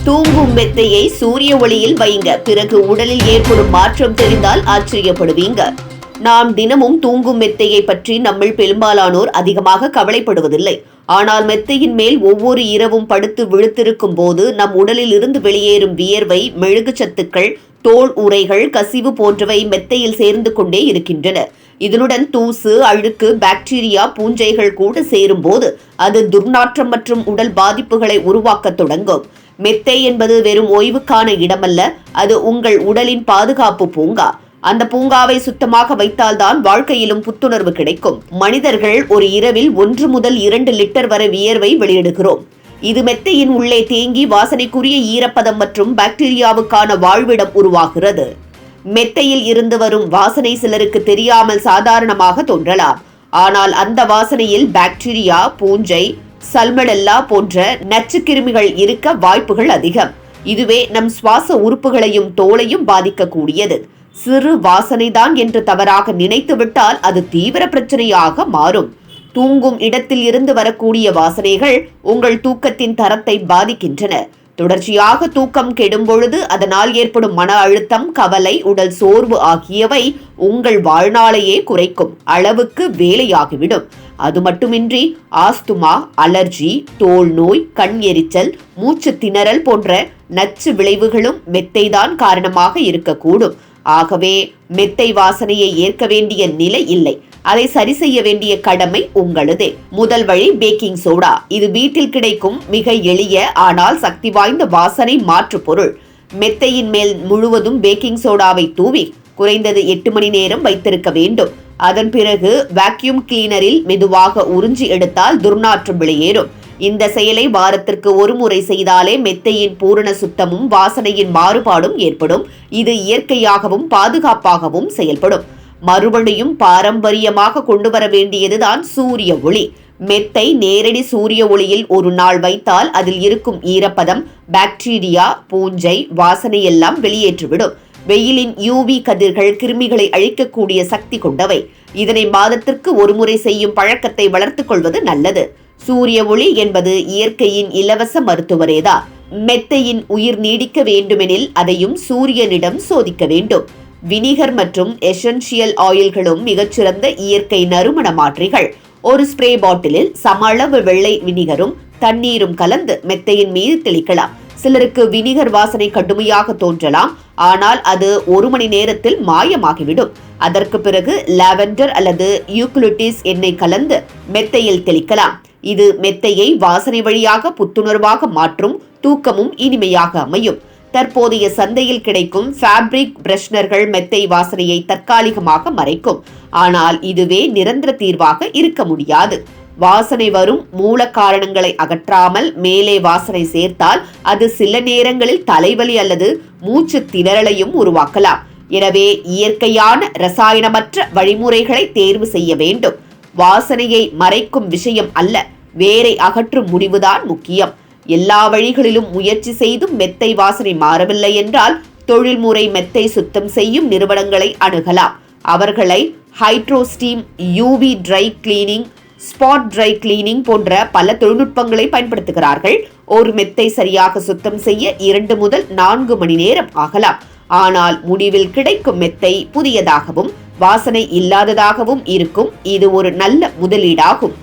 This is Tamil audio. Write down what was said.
தூங்கும் மெத்தையை சூரிய ஒளியில் வைங்க. பிறகு உடலில் ஏற்படும் மாற்றம் தெரிந்தால் ஆச்சரியப்படுவீங்க. நாம் தினமும் தூங்கும் மெத்தையை பற்றி நம்மில் பெரும்பாலானோர் அதிகமாக கவலைப்படுவதில்லை. ஆனால் மெத்தையின் மேல் ஒவ்வொரு இரவும் படுத்து விழுத்திருக்கும் போது நம் உடலில் இருந்து வெளியேறும் வியர்வை, மெழுகுச்சத்துக்கள், தோல் உறைகள், கசிவு போன்றவை மெத்தையில் சேர்ந்து கொண்டே இருக்கின்றன. இதனுடன் தூசு, அழுக்கு, பாக்டீரியா, பூஞ்சைகள் கூட சேரும் போது அது துர்நாற்றம் மற்றும் உடல் பாதிப்புகளை உருவாக்க தொடங்கும். மெத்தை என்பது வெறும் ஓய்வுக்கான இடமல்ல, அது உங்கள் உடலின் பாதுகாப்பு பூங்கா. அந்த பூங்காவை சுத்தமாக வைத்தால்தான் வாழ்க்கையிலும் புத்துணர்வு கிடைக்கும். மனிதர்கள் ஒரு இரவில் 1 முதல் 2 லிட்டர் வரை வியர்வை வெளியிடுகிறோம். இது மெத்தையின் உள்ளே தேங்கி வாசனைக்குரிய ஈரப்பதம் மற்றும் பாக்டீரியாவுக்கான வாழ்விடம் உருவாகிறது. மெத்தையில் இருந்து வரும் வாசனை சிலருக்கு தெரியாமல் சாதாரணமாக தோன்றலாம். ஆனால் அந்த வாசனையில் பாக்டீரியா, பூஞ்சை, சல்மனெல்லா போன்ற நச்சுக்கிருமிகள் இருக்க வாய்ப்புகள் அதிகம். இதுவே நம் சுவாச உறுப்புகளையும் தோலையும் பாதிக்கக்கூடியது. சிறு வாசனைதான் என்று தவறாக நினைத்துவிட்டால் அது தீவிர பிரச்சனையாக மாறும். தூங்கும் இடத்தில் இருந்து வரக்கூடிய வாசனைகள் உங்கள் தூக்கத்தின் தரத்தை பாதிக்கின்றன. தொடர்ச்சியாக தூக்கம் கெடும் பொழுது அதனால் ஏற்படும் மன அழுத்தம், கவலை, உடல் சோர்வு ஆகியவை உங்கள் வாழ்நாளையே குறைக்கும் அளவுக்கு வேலையாகிவிடும். அது மட்டுமின்றி ஆஸ்துமா, அலர்ஜி, தோல் நோய், கண் எரிச்சல், மூச்சு திணறல் போன்ற நச்சு விளைவுகளும் மெத்தைதான் காரணமாக இருக்கக்கூடும். ஆகவே மெத்தை வாசனையை ஏற்க வேண்டிய நிலை இல்லை, அதை சரி செய்ய வேண்டிய கடமை உங்களது. முதல் வழி பேக்கிங் சோடா. இது வீட்டில் கிடைக்கும் மிக எளிய ஆனால் சக்தி வாய்ந்த வாசனை மாற்று பொருள். மெத்தையின் மேல் முழுவதும் பேக்கிங் சோடாவை தூவி குறைந்தது 8 மணி நேரம் வைத்திருக்க வேண்டும். அதன் பிறகு வாக்யூம் கிளீனரில் மெதுவாக உறிஞ்சி எடுத்தால் துர்நாற்றம் வெளியேறும். இந்த செயலை வாரத்திற்கு 1 முறை செய்தாலே மெத்தையின் பூரண சுத்தமும் வாசனையின் மாறுபாடும் ஏற்படும். இது இயற்கையாகவும் பாதுகாப்பாகவும் செயல்படும். மறுபடியும் பாரம்பரியமாக கொண்டு வர வேண்டியதுதான் சூரிய ஒளி. மெத்தை நேரடி சூரிய ஒளியில் 1 நாள் வைத்தால் அதில் இருக்கும் ஈரப்பதம், பாக்டீரியா, பூஞ்சை, வாசனை எல்லாம் வெளியேற்றிவிடும். வெயிலின் யூவி கதிர்கள் கிருமிகளை அழிக்கக்கூடிய சக்தி கொண்டவை. இதனை மாதத்திற்கு 1 முறை செய்யும் பழக்கத்தை வளர்த்துக் கொள்வது நல்லது. சூரிய ஒளி என்பது இயற்கையின் இலவச மருத்துவரேதான். மெத்தையின் உயிர் நீடிக்க வேண்டுமெனில் அதையும் சூரியனிடம் சோதிக்க வேண்டும். வினிகர் மற்றும் எசென்ஷியல் ஆயில்களும் மிகச்சிறந்த இயற்கை நறுமண மாற்றிகள். ஒரு ஸ்ப்ரே பாட்டிலில் சம அளவு வெள்ளை வினிகரும் தண்ணீரும் கலந்து மெத்தையின் மீது தெளிக்கலாம். சிலருக்கு வினிகர் வாசனை கடுமையாக தோன்றலாம், ஆனால் அது 1 மணி நேரத்தில் மாயமாகிவிடும். அதற்கு பிறகு லாவெண்டர் அல்லது யூக்கலிப்டஸ் எண்ணெய் கலந்து மெத்தையில் தெளிக்கலாம். இது மெத்தையை வாசனை வழியாக புத்துணர்வாக மாற்றும். தூக்கமும் இனிமையாக அமையும். தற்போதைய சந்தையில் கிடைக்கும் ஃபேப்ரிக் பிரஷ்னர்கள் மெத்தை வாசனையை தற்காலிகமாக மறைக்கும். ஆனால் இதுவே நிரந்தர தீர்வாக இருக்க முடியாது. வாசனை வரும் மூல காரணங்களை அகற்றாமல் மேலே வாசனை சேர்த்தால் அது சில நேரங்களில் தலைவலி அல்லது மூச்சு திணறலையும் உருவாக்கலாம். எனவே இயற்கையான ரசாயனமற்ற வழிமுறைகளை தேர்வு செய்ய வேண்டும். வாசனையை மறைக்கும் விஷயம் அல்ல, வேரை அகற்றும் முடிவுதான் முக்கியம். எல்லா வழிகளிலும் முயற்சி செய்தும் மெத்தை வாசனை மாறவில்லை என்றால் தொழில்முறை மெத்தை சுத்தம் செய்யும் நிறுவனங்களை அணுகலாம். அவர்களை hydrosteam, UV dry cleaning, spot dry cleaning போன்ற பல தொழில்நுட்பங்களை பயன்படுத்துகிறார்கள். ஒரு மெத்தை சரியாக சுத்தம் செய்ய 2 முதல் 4 மணி நேரம் ஆகலாம். ஆனால் முடிவில் கிடைக்கும் மெத்தை புதியதாகவும் வாசனை இல்லாததாகவும் இருக்கும். இது ஒரு நல்ல முதலீடாகும்.